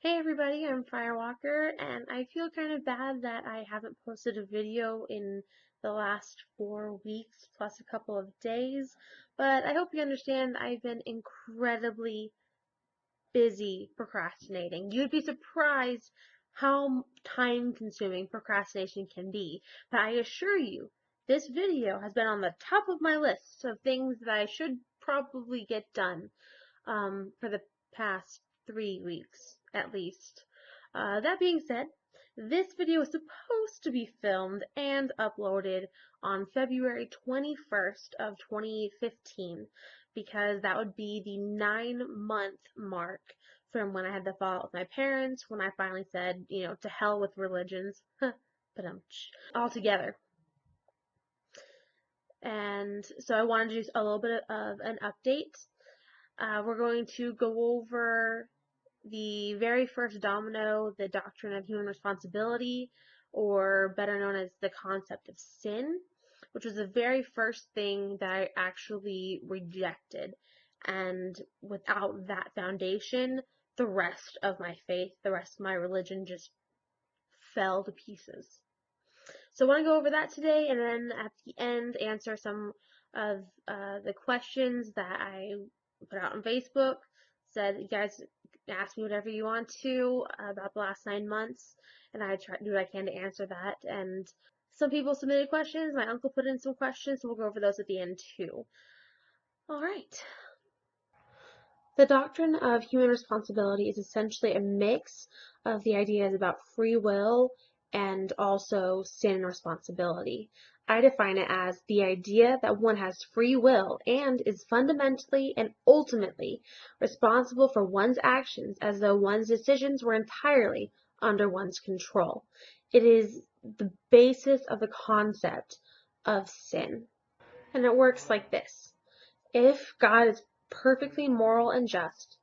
Hey everybody, I'm Firewalker, and I feel kind of bad that I haven't posted a video in the last 4 weeks plus a couple of days, but I hope you understand I've been incredibly busy procrastinating. You'd be surprised how time-consuming procrastination can be, but I assure you, this video has been on the top of my list of things that I should probably get done for the past 3 weeks at least. That being said, this video is supposed to be filmed and uploaded on February 21st of 2015 because that would be the 9-month mark from when I had the fallout with my parents, when I finally said, to hell with religions, but altogether. And so I wanted to do a little bit of an update. We're going to go over the very first domino, the doctrine of human responsibility, or better known as the concept of sin, which was the very first thing that I actually rejected. And without that foundation, the rest of my faith, the rest of my religion just fell to pieces. So I want to go over that today, and then at the end answer some of the questions that I put out on Facebook. Said you guys ask me whatever you want to about the last 9 months, and I try to do what I can to answer that. And some people submitted questions. My uncle put in some questions, so we'll go over those at the end too. All right. The doctrine of human responsibility is essentially a mix of the ideas about free will and also sin and responsibility. I define it as the idea that one has free will and is fundamentally and ultimately responsible for one's actions as though one's decisions were entirely under one's control. It is the basis of the concept of sin. And it works like this. If God is perfectly moral and just,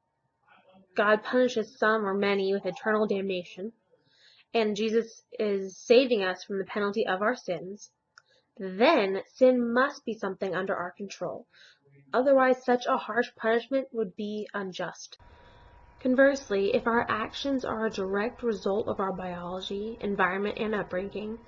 God punishes some or many with eternal damnation, and Jesus is saving us from the penalty of our sins, then sin must be something under our control. Otherwise, such a harsh punishment would be unjust. Conversely, if our actions are a direct result of our biology, environment, and upbringing,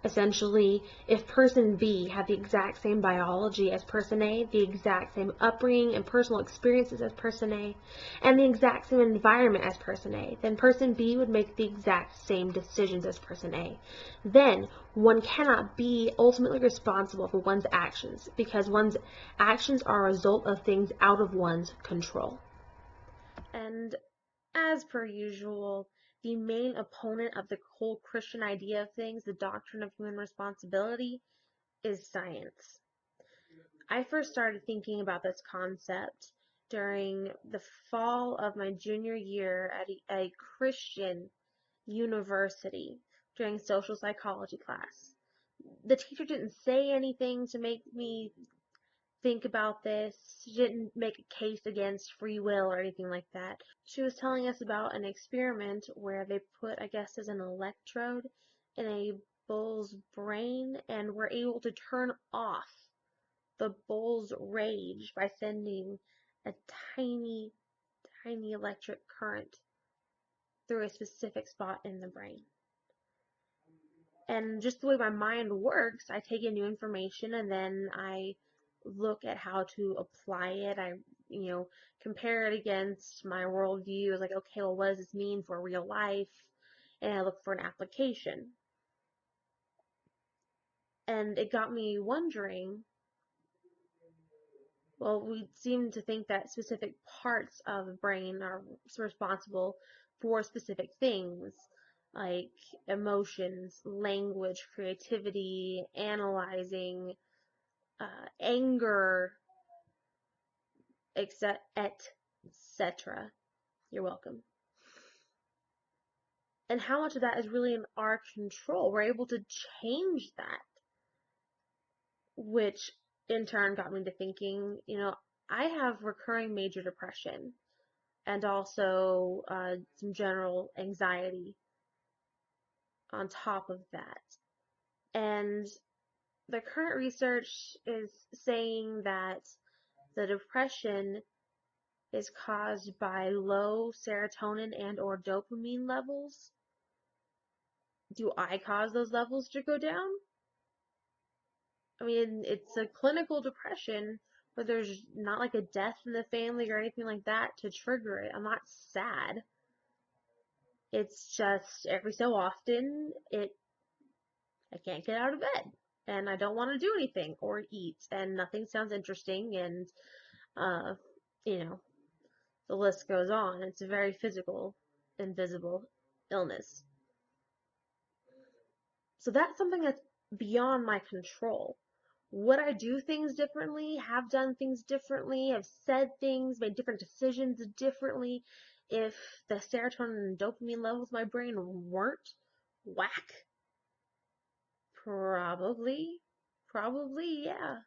essentially, if person B had the exact same biology as person A, the exact same upbringing and personal experiences as person A, and the exact same environment as person A, then person B would make the exact same decisions as person A. Then, one cannot be ultimately responsible for one's actions, because one's actions are a result of things out of one's control. And as per usual, the main opponent of the whole Christian idea of things, the doctrine of human responsibility, is science. I first started thinking about this concept during the fall of my junior year at a Christian university during social psychology class. The teacher didn't say anything to make me think about this. She didn't make a case against free will or anything like that. She was telling us about an experiment where they put, I guess, as an electrode in a bull's brain and were able to turn off the bull's rage by sending a tiny, tiny electric current through a specific spot in the brain. And just the way my mind works, I take in new information and then I look at how to apply it. I, compare it against my worldview. I was like, okay, well, what does this mean for real life? And I look for an application. And it got me wondering, well, we seem to think that specific parts of the brain are responsible for specific things, like emotions, language, creativity, analyzing, anger, etc. You're welcome. And how much of that is really in our control? We're able to change that, which in turn got me to thinking, I have recurring major depression and also some general anxiety on top of that. And the current research is saying that the depression is caused by low serotonin and or dopamine levels. Do I cause those levels to go down? I mean, it's a clinical depression, but there's not like a death in the family or anything like that to trigger it. I'm not sad. It's just every so often I can't get out of bed and I don't want to do anything or eat and nothing sounds interesting and uh you know, the list goes on. It's a very physical, invisible illness. So that's something that's beyond my control. Would I do things differently, have done things differently, have said things, made different decisions differently if the serotonin and dopamine levels in my brain weren't whack? Probably. Probably, yeah.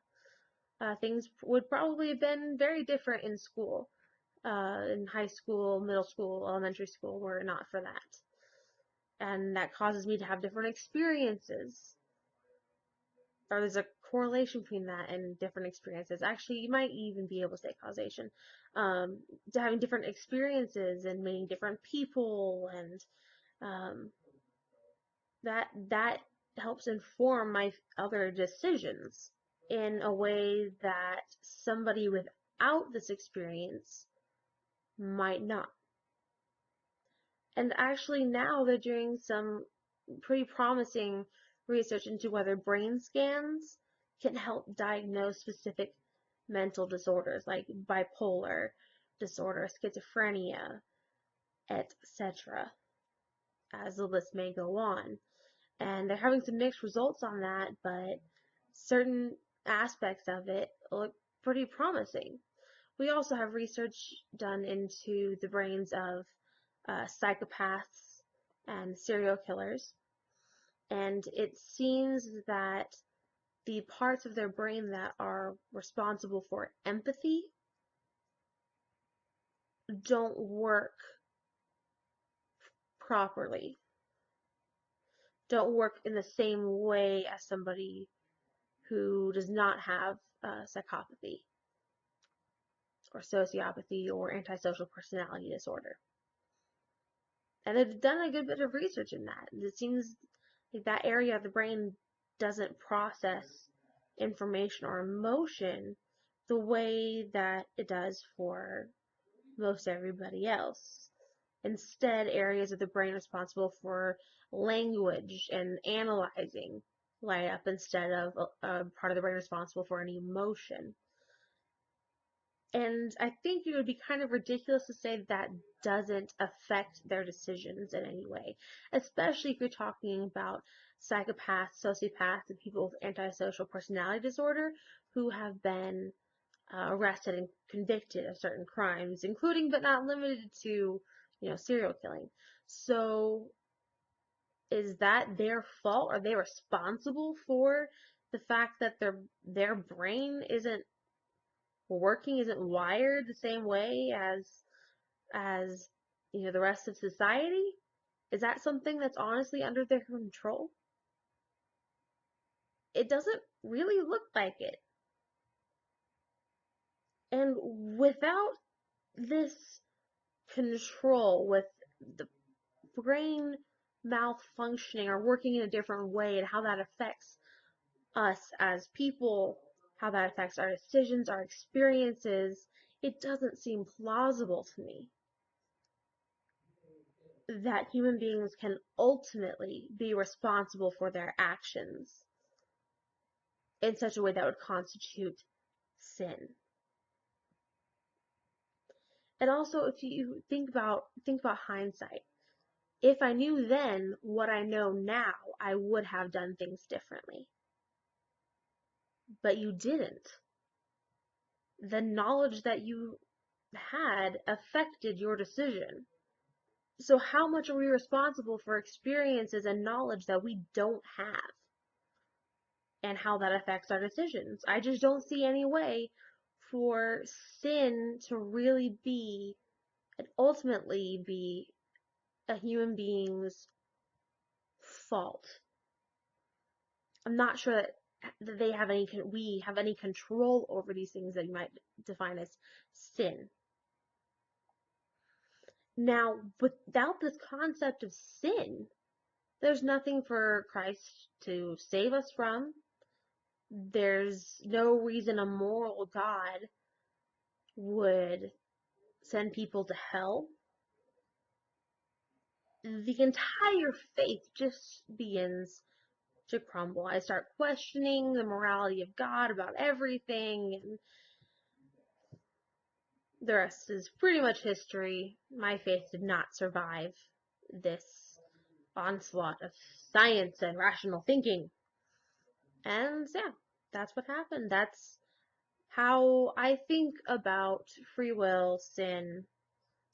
Things would probably have been very different in school, in high school, middle school, elementary school, were it not for that. And that causes me to have different experiences. Or there's a correlation between that and different experiences. Actually, you might even be able to say causation. To having different experiences and meeting different people, and um, that helps inform my other decisions in a way that somebody without this experience might not. And actually now they're doing some pretty promising research into whether brain scans can help diagnose specific mental disorders like bipolar disorder, schizophrenia, etc., as the list may go on. And they're having some mixed results on that, but certain aspects of it look pretty promising. We also have research done into the brains of psychopaths and serial killers, and it seems that the parts of their brain that are responsible for empathy don't work properly, don't work in the same way as somebody who does not have psychopathy or sociopathy or antisocial personality disorder. And they've done a good bit of research in that. It seems like that area of the brain doesn't process information or emotion the way that it does for most everybody else. Instead, areas of the brain responsible for language and analyzing light up instead of a part of the brain responsible for any emotion. And I think it would be kind of ridiculous to say that doesn't affect their decisions in any way, especially if you're talking about psychopaths, sociopaths, and people with antisocial personality disorder who have been arrested and convicted of certain crimes, including but not limited to, serial killing. So is that their fault? Are they responsible for the fact that their brain isn't working, isn't wired the same way as the rest of society? Is that something that's honestly under their control? It doesn't really look like it. And without this control, with the brain malfunctioning or working in a different way, and how that affects us as people, how that affects our decisions, our experiences, it doesn't seem plausible to me that human beings can ultimately be responsible for their actions in such a way that would constitute sin. And also, if you think about hindsight, if I knew then what I know now, I would have done things differently. But you didn't. The knowledge that you had affected your decision. So how much are we responsible for experiences and knowledge that we don't have? And how that affects our decisions. I just don't see any way for sin to really be and ultimately be a human being's fault. I'm not sure that they have we have any control over these things that you might define as sin. Now, without this concept of sin, there's nothing for Christ to save us from. There's no reason a moral God would send people to hell. The entire faith just begins to crumble. I start questioning the morality of God about everything, and the rest is pretty much history. My faith did not survive this onslaught of science and rational thinking. And yeah, that's what happened. That's how I think about free will, sin,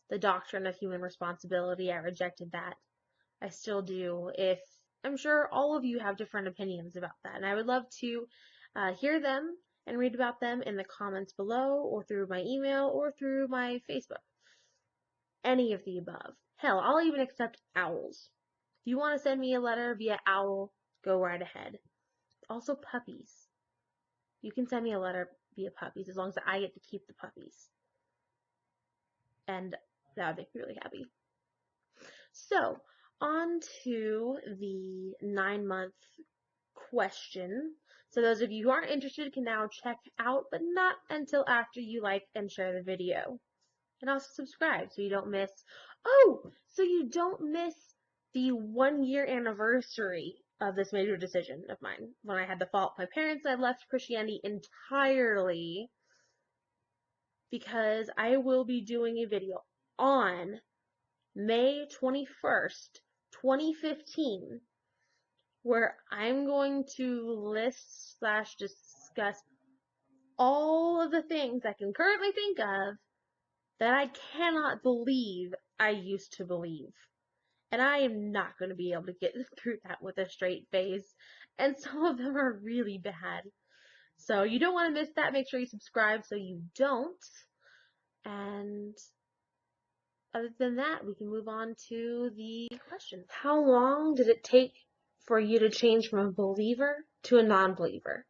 the doctrine of human responsibility. I rejected that. I still do. I'm sure all of you have different opinions about that, and I would love to hear them and read about them in the comments below, or through my email, or through my Facebook. Any of the above. Hell, I'll even accept owls. If you want to send me a letter via owl, go right ahead. Also puppies. You can send me a letter via puppies as long as I get to keep the puppies. And that would make me really happy. So, on to the 9-month question. So those of you who aren't interested can now check out, but not until after you like and share the video. And also subscribe so you don't miss, the 1-year anniversary of this major decision of mine. When I had to fault my parents, I left Christianity entirely, because I will be doing a video on May 21st, 2015, where I'm going to list/discuss all of the things I can currently think of that I cannot believe I used to believe. And I am not going to be able to get through that with a straight face. And some of them are really bad. So you don't want to miss that. Make sure you subscribe so you don't. And other than that, we can move on to the questions. How long did it take for you to change from a believer to a non-believer?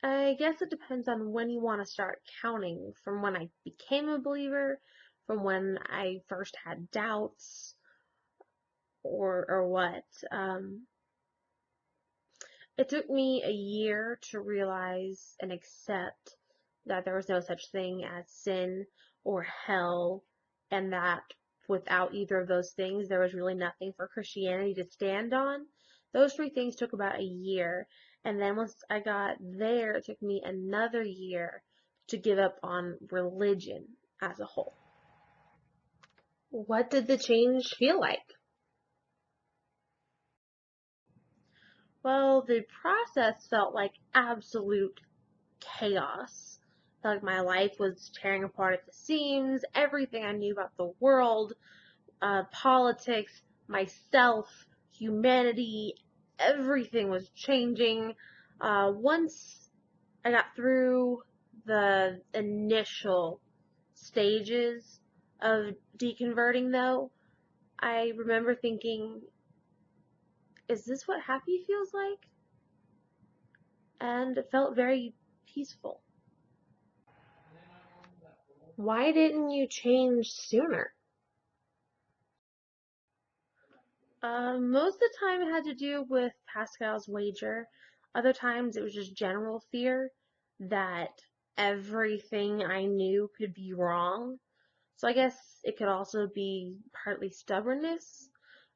I guess it depends on when you want to start counting. From when I became a believer, from when I first had doubts, or what. It took me a year to realize and accept that there was no such thing as sin or hell, and that without either of those things, there was really nothing for Christianity to stand on. Those 3 things took about a year, and then once I got there, it took me another year to give up on religion as a whole. What did the change feel like? Well, the process felt like absolute chaos. I felt like my life was tearing apart at the seams. Everything I knew about the world, politics, myself, humanity, everything was changing. Once I got through the initial stages of deconverting, though, I remember thinking, is this what happy feels like? And it felt very peaceful. Why didn't you change sooner? Most of the time it had to do with Pascal's Wager. Other times it was just general fear that everything I knew could be wrong. So I guess it could also be partly stubbornness.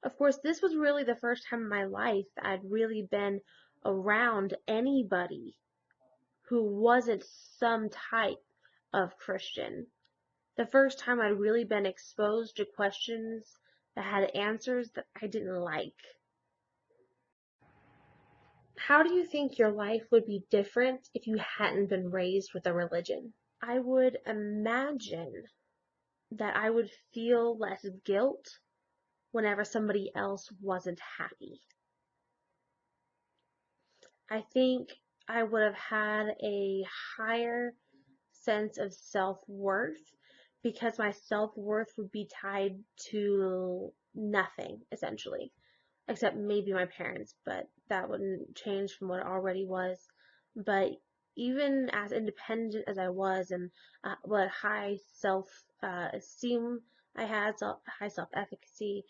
Of course, this was really the first time in my life that I'd really been around anybody who wasn't some type of Christian. The first time I'd really been exposed to questions that had answers that I didn't like. How do you think your life would be different if you hadn't been raised with a religion? I would imagine that I would feel less guilt whenever somebody else wasn't happy. I think I would have had a higher sense of self-worth, because my self-worth would be tied to nothing, essentially, except maybe my parents, but that wouldn't change from what it already was. But even as independent as I was and what high self-esteem I had, high self-efficacy,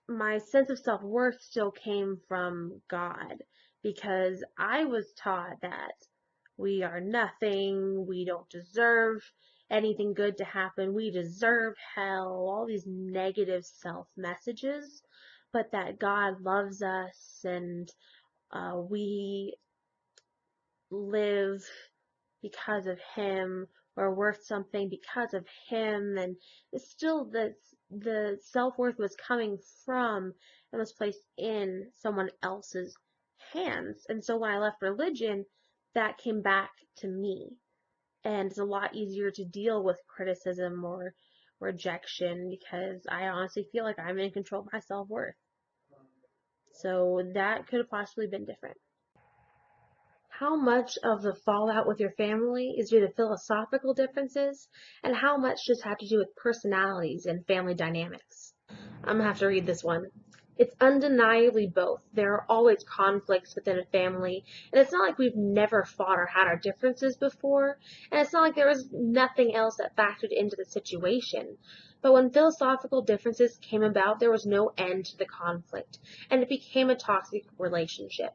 my sense of self-worth still came from God because I was taught that we are nothing, we don't deserve anything good to happen, we deserve hell, all these negative self messages, but that God loves us and we live because of him or worth something because of him, and it's still the self-worth was coming from and was placed in someone else's hands. And so when I left religion, that came back to me, and it's a lot easier to deal with criticism or rejection because I honestly feel like I'm in control of my self-worth. So that could have possibly been different. How much of the fallout with your family is due to philosophical differences, and how much just have to do with personalities and family dynamics? I'm gonna have to read this one. It's undeniably both. There are always conflicts within a family, and it's not like we've never fought or had our differences before, and it's not like there was nothing else that factored into the situation. But when philosophical differences came about, there was no end to the conflict, and it became a toxic relationship.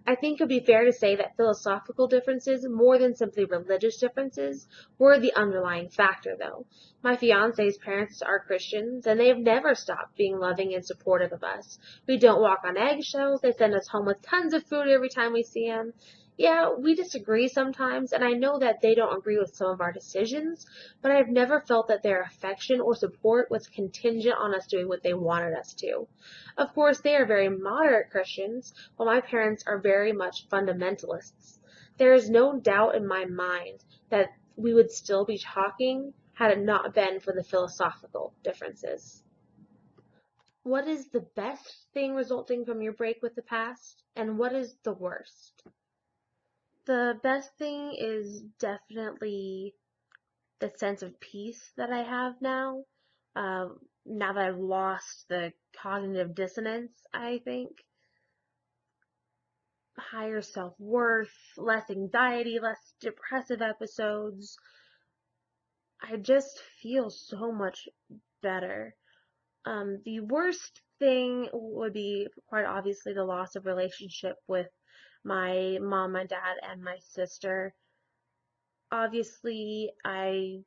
I think it would be fair to say that philosophical differences, more than simply religious differences, were the underlying factor, though. My fiance's parents are Christians, and they have never stopped being loving and supportive of us. We don't walk on eggshells. They send us home with tons of food every time we see them. Yeah, we disagree sometimes, and I know that they don't agree with some of our decisions, but I've never felt that their affection or support was contingent on us doing what they wanted us to. Of course, they are very moderate Christians, while my parents are very much fundamentalists. There is no doubt in my mind that we would still be talking had it not been for the philosophical differences. What is the best thing resulting from your break with the past, and what is the worst? The best thing is definitely the sense of peace that I have now. Now that I've lost the cognitive dissonance, I think. Higher self-worth, less anxiety, less depressive episodes. I just feel so much better. The worst thing would be quite obviously the loss of relationship with my mom, my dad, and my sister. Obviously, I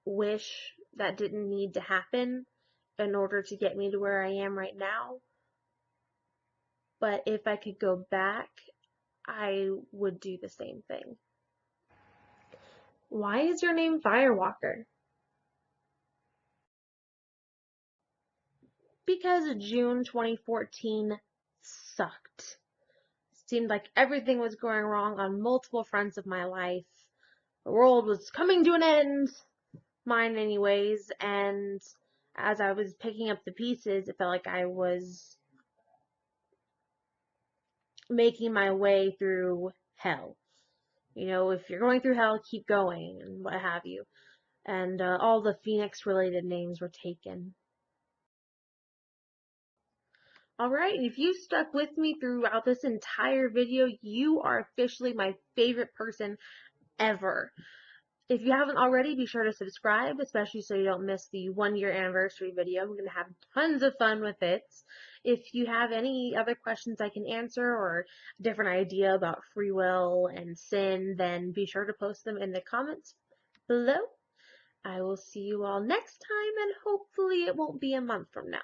wish that didn't need to happen in order to get me to where I am right now. But if I could go back, I would do the same thing. Why is your name Firewalker? Because June 2014 sucked. Seemed like everything was going wrong on multiple fronts of my life. The world was coming to an end, mine anyways, and as I was picking up the pieces, it felt like I was making my way through hell. You know, if you're going through hell, keep going, and what have you. And all the Phoenix related names were taken. Alright, if you stuck with me throughout this entire video, you are officially my favorite person ever. If you haven't already, be sure to subscribe, especially so you don't miss the 1-year anniversary video. We're going to have tons of fun with it. If you have any other questions I can answer or a different idea about free will and sin, then be sure to post them in the comments below. I will see you all next time, and hopefully it won't be a month from now.